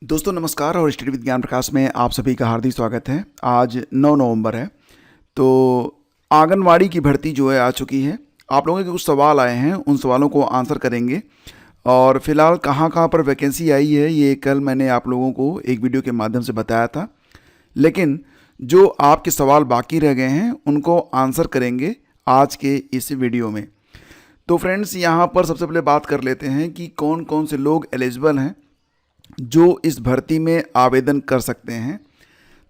दोस्तों नमस्कार और स्टडी विद ज्ञान प्रकाश में आप सभी का हार्दिक स्वागत है। आज 9 नवंबर है, तो आंगनवाड़ी की भर्ती जो है आ चुकी है। आप लोगों के कुछ सवाल आए हैं, उन सवालों को आंसर करेंगे। और फिलहाल कहाँ कहाँ पर वैकेंसी आई है ये कल मैंने आप लोगों को एक वीडियो के माध्यम से बताया था, लेकिन जो आपके सवाल बाकी रह गए हैं उनको आंसर करेंगे आज के इस वीडियो में। तो फ्रेंड्स, यहाँ पर सबसे पहले बात कर लेते हैं कि कौन कौन से लोग एलिजिबल हैं जो इस भर्ती में आवेदन कर सकते हैं।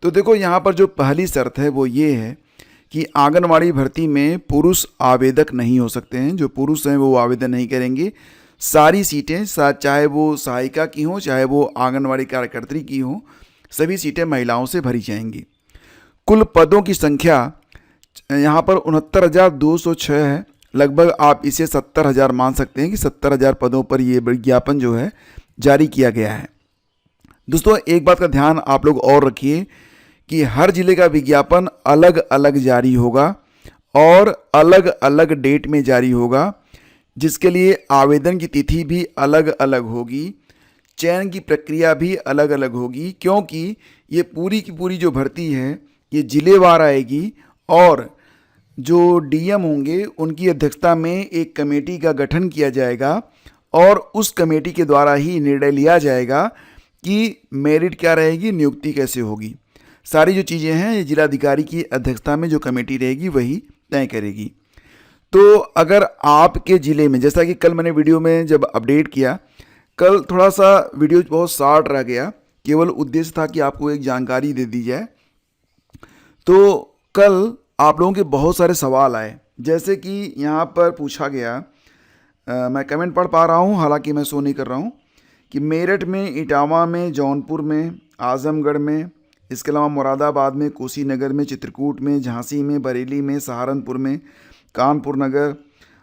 तो देखो, यहाँ पर जो पहली शर्त है वो ये है कि आंगनवाड़ी भर्ती में पुरुष आवेदक नहीं हो सकते हैं। जो पुरुष हैं वो आवेदन नहीं करेंगे। सारी सीटें, चाहे वो सहायिका की हों चाहे वो आंगनवाड़ी कार्यकर्त्री की हों, सभी सीटें महिलाओं से भरी जाएंगी। कुल पदों की संख्या यहाँ पर 69,206 है। लगभग आप इसे 70,000 मान सकते हैं कि 70,000 पदों पर ये विज्ञापन जो है जारी किया गया है। दोस्तों, एक बात का ध्यान आप लोग और रखिए कि हर जिले का विज्ञापन अलग अलग जारी होगा और अलग अलग डेट में जारी होगा, जिसके लिए आवेदन की तिथि भी अलग अलग होगी, चयन की प्रक्रिया भी अलग अलग होगी, क्योंकि ये पूरी की पूरी जो भर्ती है ये जिलेवार आएगी और जो डीएम होंगे उनकी अध्यक्षता में एक कमेटी का गठन किया जाएगा और उस कमेटी के द्वारा ही निर्णय लिया जाएगा कि मेरिट क्या रहेगी, नियुक्ति कैसे होगी। सारी जो चीज़ें हैं ये जिलाधिकारी की अध्यक्षता में जो कमेटी रहेगी वही तय करेगी। तो अगर आपके ज़िले में, जैसा कि कल मैंने वीडियो में जब अपडेट किया, कल थोड़ा सा वीडियो बहुत शॉर्ट रह गया, केवल उद्देश्य था कि आपको एक जानकारी दे दी जाए। तो कल आप लोगों के बहुत सारे सवाल आए, जैसे कि यहाँ पर पूछा गया, मैं कमेंट पढ़ पा रहा हूँ, हालांकि मैं शो नहीं कर रहा हूँ, कि मेरठ में, इटावा में, जौनपुर में, आजमगढ़ में, इसके अलावा मुरादाबाद में, कुशीनगर में, चित्रकूट में, झांसी में, बरेली में, सहारनपुर में, कानपुर नगर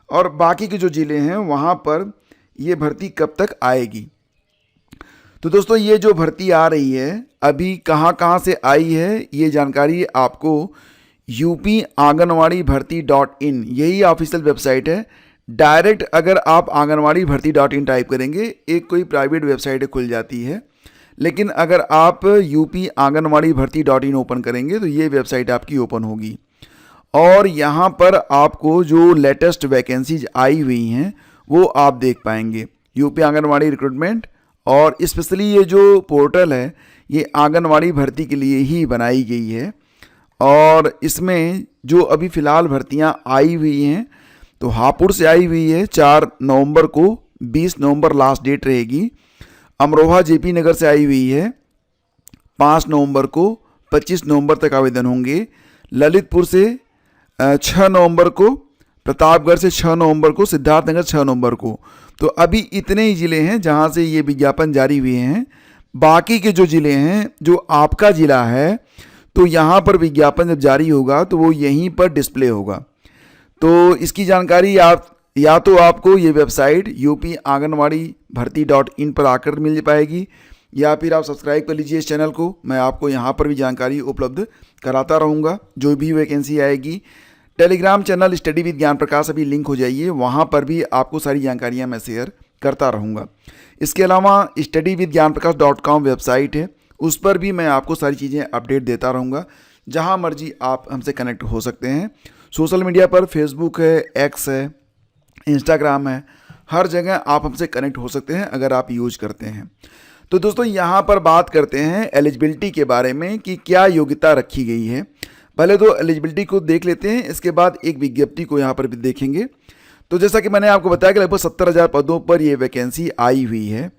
और बाकी के जो ज़िले हैं वहाँ पर ये भर्ती कब तक आएगी। तो दोस्तों, ये जो भर्ती आ रही है अभी कहाँ कहाँ से आई है ये जानकारी आपको यूपी आंगनवाड़ी भर्ती .in, यही ऑफिशियल वेबसाइट है। डायरेक्ट अगर आप आंगनवाड़ी भर्ती .in टाइप करेंगे, एक कोई प्राइवेट वेबसाइट खुल जाती है, लेकिन अगर आप यूपी आंगनवाड़ी भर्ती .in ओपन करेंगे तो ये वेबसाइट आपकी ओपन होगी और यहाँ पर आपको जो लेटेस्ट वैकेंसीज आई हुई हैं वो आप देख पाएंगे। यूपी आंगनवाड़ी रिक्रूटमेंट, और स्पेशली ये जो पोर्टल है ये आंगनवाड़ी भर्ती के लिए ही बनाई गई है और इसमें जो अभी फ़िलहाल भर्तियाँ आई हुई हैं तो हापुड़ से आई हुई है 4 नवंबर को, 20 नवंबर लास्ट डेट रहेगी। अमरोहा जेपी नगर से आई हुई है 5 नवंबर को, 25 नवंबर तक आवेदन होंगे। ललितपुर से 6 नवंबर को, प्रतापगढ़ से 6 नवंबर को, सिद्धार्थनगर 6 नवंबर को। तो अभी इतने ही ज़िले हैं जहां से ये विज्ञापन जारी हुए हैं। बाकी के जो ज़िले हैं, जो आपका ज़िला है, तो यहाँ पर विज्ञापन जब जारी होगा तो वो यहीं पर डिस्प्ले होगा। तो इसकी जानकारी आप या तो आपको ये वेबसाइट यूपी आंगनवाड़ी भर्ती .in पर आकर मिल पाएगी, या फिर आप सब्सक्राइब कर लीजिए इस चैनल को। मैं आपको यहाँ पर भी जानकारी उपलब्ध कराता रहूँगा जो भी वैकेंसी आएगी। टेलीग्राम चैनल स्टडी विद ज्ञान प्रकाश अभी लिंक हो जाइए, वहाँ पर भी आपको सारी जानकारियाँ मैं शेयर करता रहूँगा। इसके अलावा स्टडी विद ज्ञान प्रकाश .com वेबसाइट है, उस पर भी मैं आपको सारी चीज़ें अपडेट देता रहूँगा। जहाँ मर्जी आप हमसे कनेक्ट हो सकते हैं। सोशल मीडिया पर फेसबुक है, एक्स है, इंस्टाग्राम है, हर जगह आप हमसे कनेक्ट हो सकते हैं अगर आप यूज करते हैं। तो दोस्तों, यहाँ पर बात करते हैं एलिजिबिलिटी के बारे में कि क्या योग्यता रखी गई है। पहले तो एलिजिबिलिटी को देख लेते हैं, इसके बाद एक विज्ञप्ति को यहाँ पर भी देखेंगे। तो जैसा कि मैंने आपको बताया कि लगभग 70,000 पदों पर ये वैकेंसी आई हुई है।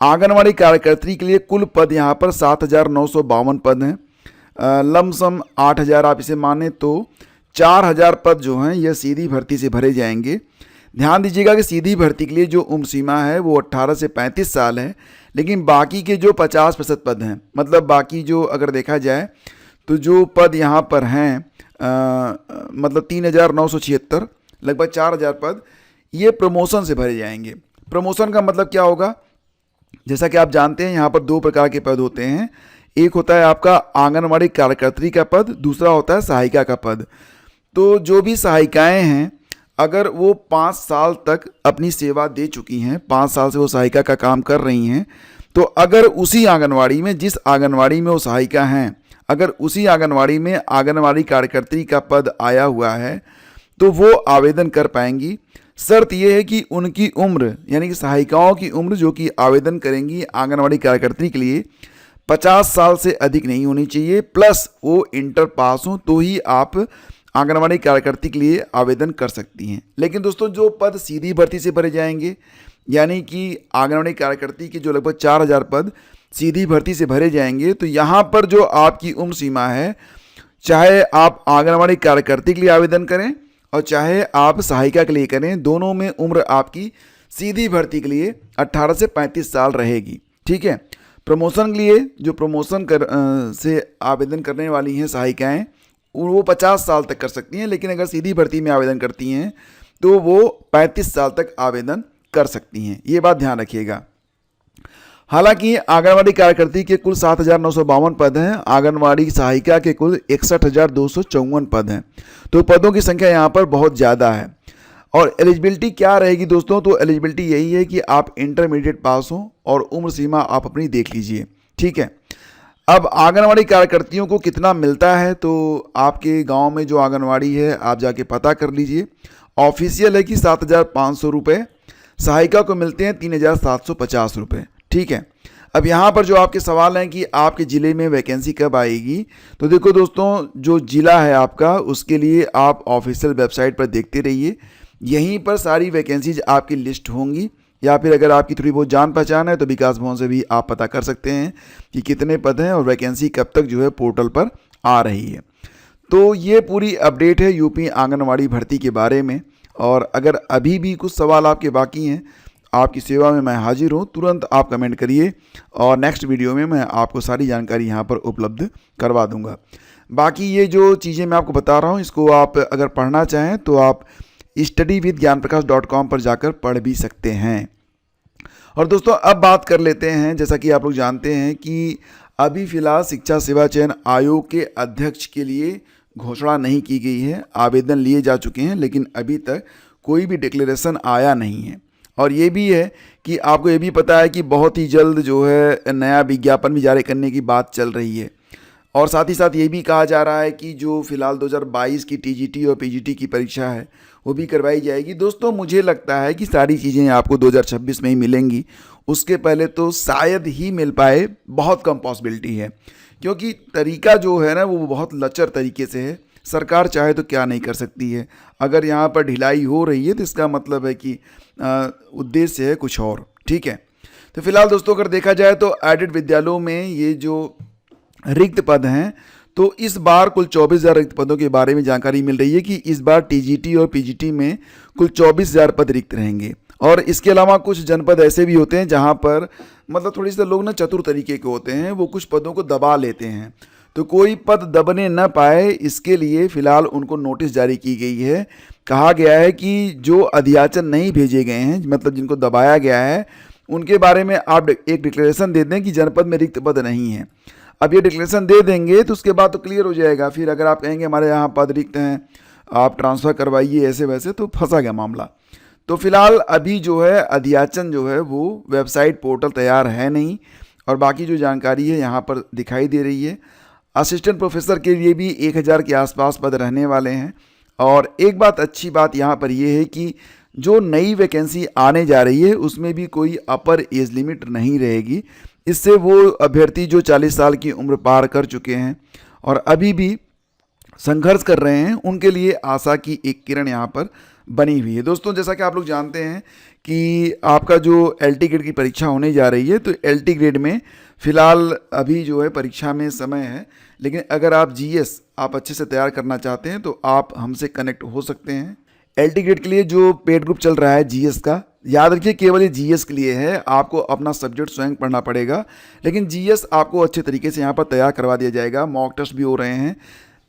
आंगनवाड़ी कार्यकर्त्री के लिए कुल पद यहाँ पर 7,952 पद हैं। लमसम 8,000 आप इसे माने तो 4,000 पद जो हैं यह सीधी भर्ती से भरे जाएंगे। ध्यान दीजिएगा कि सीधी भर्ती के लिए जो उम्र सीमा है वो 18 से 35 साल है, लेकिन बाकी के जो 50% पद हैं, मतलब बाकी जो अगर देखा जाए तो जो पद यहाँ पर हैं मतलब 3,976, लगभग 4,000 पद ये प्रमोशन से भरे जाएंगे। प्रमोशन का मतलब क्या होगा, जैसा कि आप जानते हैं यहाँ पर 2 प्रकार के पद होते हैं। एक होता है आपका आंगनवाड़ी कार्यकर्त्री का पद, दूसरा होता है सहायिका का पद। तो जो भी सहायिकाएं हैं अगर वो 5 साल तक अपनी सेवा दे चुकी हैं, 5 साल से वो सहायिका का काम कर रही हैं, तो अगर उसी आंगनवाड़ी में, जिस आंगनवाड़ी में वो सहायिका हैं, अगर उसी आंगनवाड़ी में आंगनवाड़ी कार्यकर्त्री का पद आया हुआ है तो वो आवेदन कर पाएंगी। शर्त ये है कि उनकी उम्र, यानी कि सहायिकाओं की उम्र जो कि आवेदन करेंगी आंगनवाड़ी कार्यकर्त्री के लिए, 50 साल से अधिक नहीं होनी चाहिए, प्लस वो इंटर पास हो, तो ही आप आंगनवाड़ी कार्यकर्त्री के लिए आवेदन कर सकती हैं। लेकिन दोस्तों जो पद सीधी भर्ती से भरे जाएंगे, यानी कि आंगनवाड़ी कार्यकर्त्री के जो लगभग 4000 पद सीधी भर्ती से भरे जाएंगे, तो यहाँ पर जो आपकी उम्र सीमा है, चाहे आप आंगनवाड़ी कार्यकर्त्री के लिए आवेदन करें और चाहे आप सहायिका के लिए करें, दोनों में उम्र आपकी सीधी भर्ती के लिए 18 से 35 साल रहेगी। ठीक है। प्रमोशन के लिए जो प्रमोशन से आवेदन करने वाली हैं सहायिकाएं, वो 50 साल तक कर सकती हैं, लेकिन अगर सीधी भर्ती में आवेदन करती हैं तो वो 35 साल तक आवेदन कर सकती हैं। ये बात ध्यान रखिएगा। हालांकि आंगनवाड़ी कार्यकर्त्री के कुल 7,952 पद हैं, आंगनवाड़ी सहायिका के कुल 61,254 पद हैं, तो पदों की संख्या यहाँ पर बहुत ज़्यादा है। और एलिजिबिलिटी क्या रहेगी दोस्तों? तो एलिजिबिलिटी यही है कि आप इंटरमीडिएट पास हो और उम्र सीमा आप अपनी देख लीजिए। ठीक है। अब आंगनवाड़ी कार्यकर्तियों को कितना मिलता है, तो आपके गांव में जो आंगनवाड़ी है आप जाके पता कर लीजिए। ऑफिशियल है कि 7,500 रुपये, सहायिका को मिलते हैं 3,750 रुपये। ठीक है। अब यहाँ पर जो आपके सवाल हैं कि आपके ज़िले में वैकेंसी कब आएगी, तो देखो दोस्तों, जो ज़िला है आपका उसके लिए आप ऑफिशियल वेबसाइट पर देखते रहिए, यहीं पर सारी वैकेंसीज आपकी लिस्ट होंगी। या फिर अगर आपकी थोड़ी बहुत जान पहचान है तो विकास भवन से भी आप पता कर सकते हैं कि कितने पद हैं और वैकेंसी कब तक जो है पोर्टल पर आ रही है। तो ये पूरी अपडेट है यूपी आंगनवाड़ी भर्ती के बारे में। और अगर अभी भी कुछ सवाल आपके बाकी हैं, आपकी सेवा में मैं हाजिर हूँ, तुरंत आप कमेंट करिए और नेक्स्ट वीडियो में मैं आपको सारी जानकारी यहाँ पर उपलब्ध करवा दूँगा। बाकी ये जो चीज़ें मैं आपको बता रहा हूँ, इसको आप अगर पढ़ना चाहें तो आप studyvithgyanprakash.com पर जाकर पढ़ भी सकते हैं। और दोस्तों अब बात कर लेते हैं, जैसा कि आप लोग जानते हैं कि अभी फ़िलहाल शिक्षा सेवा चयन आयोग के अध्यक्ष के लिए घोषणा नहीं की गई है। आवेदन लिए जा चुके हैं, लेकिन अभी तक कोई भी डिक्लेरेशन आया नहीं है। और ये भी है कि आपको ये भी पता है कि बहुत ही जल्द जो है नया विज्ञापन भी जारी करने की बात चल रही है। और साथ ही साथ ये भी कहा जा रहा है कि जो फिलहाल 2022 की टीजीटी और पीजीटी की परीक्षा है वो भी करवाई जाएगी। दोस्तों मुझे लगता है कि सारी चीज़ें आपको 2026 में ही मिलेंगी, उसके पहले तो शायद ही मिल पाए, बहुत कम पॉसिबिलिटी है, क्योंकि तरीका जो है ना वो बहुत लचर तरीके से है। सरकार चाहे तो क्या नहीं कर सकती है। अगर यहाँ पर ढिलाई हो रही है तो इसका मतलब है कि उद्देश्य है कुछ और। ठीक है। तो फिलहाल दोस्तों अगर देखा जाए तो एडेड विद्यालयों में ये जो रिक्त पद हैं, तो इस बार कुल 24,000 रिक्त पदों के बारे में जानकारी मिल रही है कि इस बार टीजीटी और पीजीटी में कुल 24,000 पद रिक्त रहेंगे। और इसके अलावा कुछ जनपद ऐसे भी होते हैं जहां पर मतलब थोड़ी से लोग ना चतुर तरीके के होते हैं, वो कुछ पदों को दबा लेते हैं। तो कोई पद दबने न पाए इसके लिए फ़िलहाल उनको नोटिस जारी की गई है। कहा गया है कि जो अध्याचन नहीं भेजे गए हैं, मतलब जिनको दबाया गया है, उनके बारे में आप एक डिक्लेरेशन दे दें कि जनपद में रिक्त पद नहीं है। अब ये डिक्लेरेशन दे देंगे तो उसके बाद तो क्लियर हो जाएगा। फिर अगर आप कहेंगे हमारे यहाँ पद रिक्त हैं, आप ट्रांसफ़र करवाइए ऐसे वैसे, तो फंसा गया मामला। तो फिलहाल अभी जो है अध्याचन जो है वो वेबसाइट पोर्टल तैयार है नहीं, और बाकी जो जानकारी है यहाँ पर दिखाई दे रही है। असिस्टेंट प्रोफेसर के लिए भी 1,000 के आसपास पद रहने वाले हैं। और एक बात अच्छी बात यहाँ पर ये है कि जो नई वैकेंसी आने जा रही है उसमें भी कोई अपर एज लिमिट नहीं रहेगी। इससे वो अभ्यर्थी जो 40 साल की उम्र पार कर चुके हैं और अभी भी संघर्ष कर रहे हैं, उनके लिए आशा की एक किरण यहाँ पर बनी हुई है। दोस्तों जैसा कि आप लोग जानते हैं कि आपका जो LT ग्रेड की परीक्षा होने जा रही है, तो LT ग्रेड में फ़िलहाल अभी जो है परीक्षा में समय है, लेकिन अगर आप GS आप अच्छे से तैयार करना चाहते हैं तो आप हमसे कनेक्ट हो सकते हैं। LT ग्रेड के लिए जो पेड ग्रुप चल रहा है GS का, याद रखिए केवल ये GS के लिए है, आपको अपना सब्जेक्ट स्वयं पढ़ना पड़ेगा, लेकिन GS आपको अच्छे तरीके से यहाँ पर तैयार करवा दिया जाएगा। मॉक टेस्ट भी हो रहे हैं,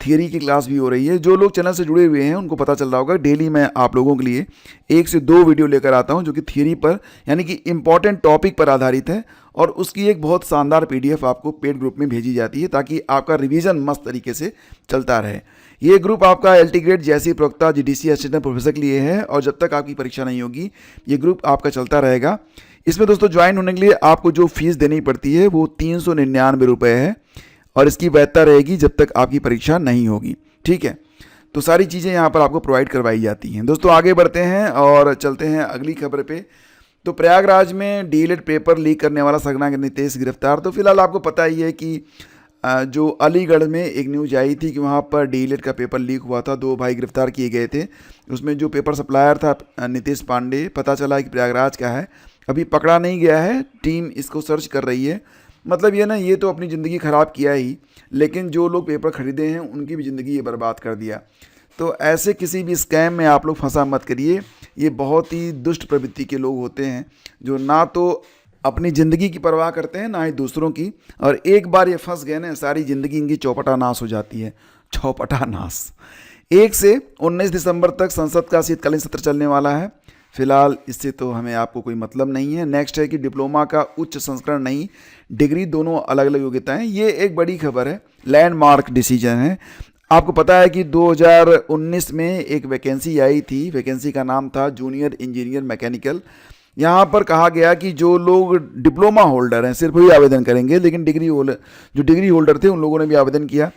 थियरी की क्लास भी हो रही है। जो लोग चैनल से जुड़े हुए हैं उनको पता चल रहा होगा, डेली मैं आप लोगों के लिए 1 से 2 वीडियो लेकर आता हूं जो कि थियरी पर यानी कि इम्पॉर्टेंट टॉपिक पर आधारित है, और उसकी एक बहुत शानदार PDF आपको पेड ग्रुप में भेजी जाती है ताकि आपका रिवीजन मस्त तरीके से चलता रहे। ये ग्रुप आपका LT ग्रेड जैसी प्रवक्ता GDC असिस्टेंट प्रोफेसर के लिए है, और जब तक आपकी परीक्षा नहीं होगी ये ग्रुप आपका चलता रहेगा। इसमें दोस्तों ज्वाइन होने के लिए आपको जो फीस देनी पड़ती है वो 399 रुपये है और इसकी वैधता रहेगी जब तक आपकी परीक्षा नहीं होगी। ठीक है, तो सारी चीज़ें यहाँ पर आपको प्रोवाइड करवाई जाती हैं। दोस्तों आगे बढ़ते हैं और चलते हैं अगली खबर पे। तो प्रयागराज में डीएलएड पेपर लीक करने वाला सगना नितेश गिरफ्तार। तो फिलहाल आपको पता ही है कि जो अलीगढ़ में एक न्यूज आई थी कि वहाँ पर डीएलएड का पेपर लीक हुआ था, 2 भाई गिरफ्तार किए गए थे। उसमें जो पेपर सप्लायर था नितेश पांडे, पता चला कि प्रयागराज का है, अभी पकड़ा नहीं गया है, टीम इसको सर्च कर रही है। मतलब ये ना, ये तो अपनी ज़िंदगी ख़राब किया ही, लेकिन जो लोग पेपर ख़रीदे हैं उनकी भी ज़िंदगी ये बर्बाद कर दिया। तो ऐसे किसी भी स्कैम में आप लोग फंसा मत करिए। ये बहुत ही दुष्ट प्रवृत्ति के लोग होते हैं जो ना तो अपनी ज़िंदगी की परवाह करते हैं ना ही दूसरों की, और एक बार ये फंस गए ना, सारी ज़िंदगी इनकी चौपटा नाश हो जाती है। चौपटा नाश। 1 से 19 दिसंबर तक संसद का शीतकालीन सत्र चलने वाला है। फिलहाल इससे तो हमें आपको कोई मतलब नहीं है। नेक्स्ट है कि डिप्लोमा का उच्च संस्करण नहीं, डिग्री दोनों अलग अलग योग्यताएं। ये एक बड़ी खबर है, लैंडमार्क डिसीजन है। आपको पता है कि 2019 में एक वैकेंसी आई थी, वैकेंसी का नाम था जूनियर इंजीनियर मैकेनिकल। यहाँ पर कहा गया कि जो लोग डिप्लोमा होल्डर हैं सिर्फ वही आवेदन करेंगे, लेकिन जो डिग्री होल्डर थे उन लोगों ने भी आवेदन किया।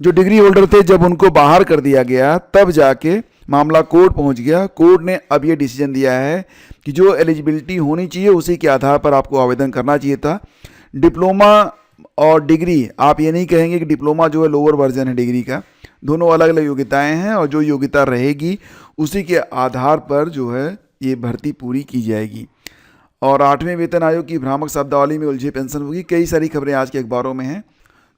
जो डिग्री होल्डर थे जब उनको बाहर कर दिया गया तब जाके मामला कोर्ट पहुंच गया। कोर्ट ने अब ये डिसीजन दिया है कि जो एलिजिबिलिटी होनी चाहिए उसी के आधार पर आपको आवेदन करना चाहिए था। डिप्लोमा और डिग्री, आप ये नहीं कहेंगे कि डिप्लोमा जो है लोअर वर्जन है डिग्री का, दोनों अलग अलग योग्यताएं हैं और जो योग्यता रहेगी उसी के आधार पर जो है ये भर्ती पूरी की जाएगी। और 8वें वेतन आयोग की भ्रामक शब्दावली में उलझे पेंशन होगी। कई सारी खबरें आज के अखबारों में हैं।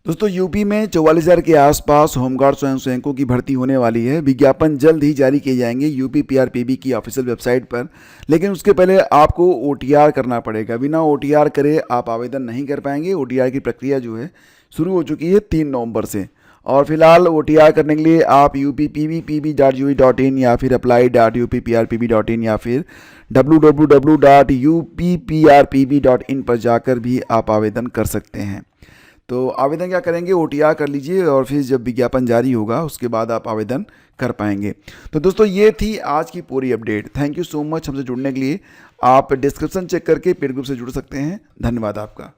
दोस्तों यूपी में 44,000 के आसपास होमगार्ड स्वयंसेवकों की भर्ती होने वाली है। विज्ञापन जल्द ही जारी किए जाएंगे यूपी पीआरपीबी की ऑफिशियल वेबसाइट पर, लेकिन उसके पहले आपको ओटीआर करना पड़ेगा। बिना ओटीआर करे आप आवेदन नहीं कर पाएंगे। ओटीआर की प्रक्रिया जो है शुरू हो चुकी है 3 नवंबर से, और फिलहाल ओटीआर करने के लिए आप uppbpb.gov.in या फिर apply.uppprpb.in या फिर www.uppprpb.in पर जाकर भी आप आवेदन कर सकते हैं। तो आवेदन क्या करेंगे, ओटीआर कर लीजिए और फिर जब विज्ञापन जारी होगा उसके बाद आप आवेदन कर पाएंगे। तो दोस्तों ये थी आज की पूरी update. Thank you so much हमसे जुड़ने के लिए। आप डिस्क्रिप्शन चेक करके पेड ग्रुप से जुड़ सकते हैं। धन्यवाद आपका।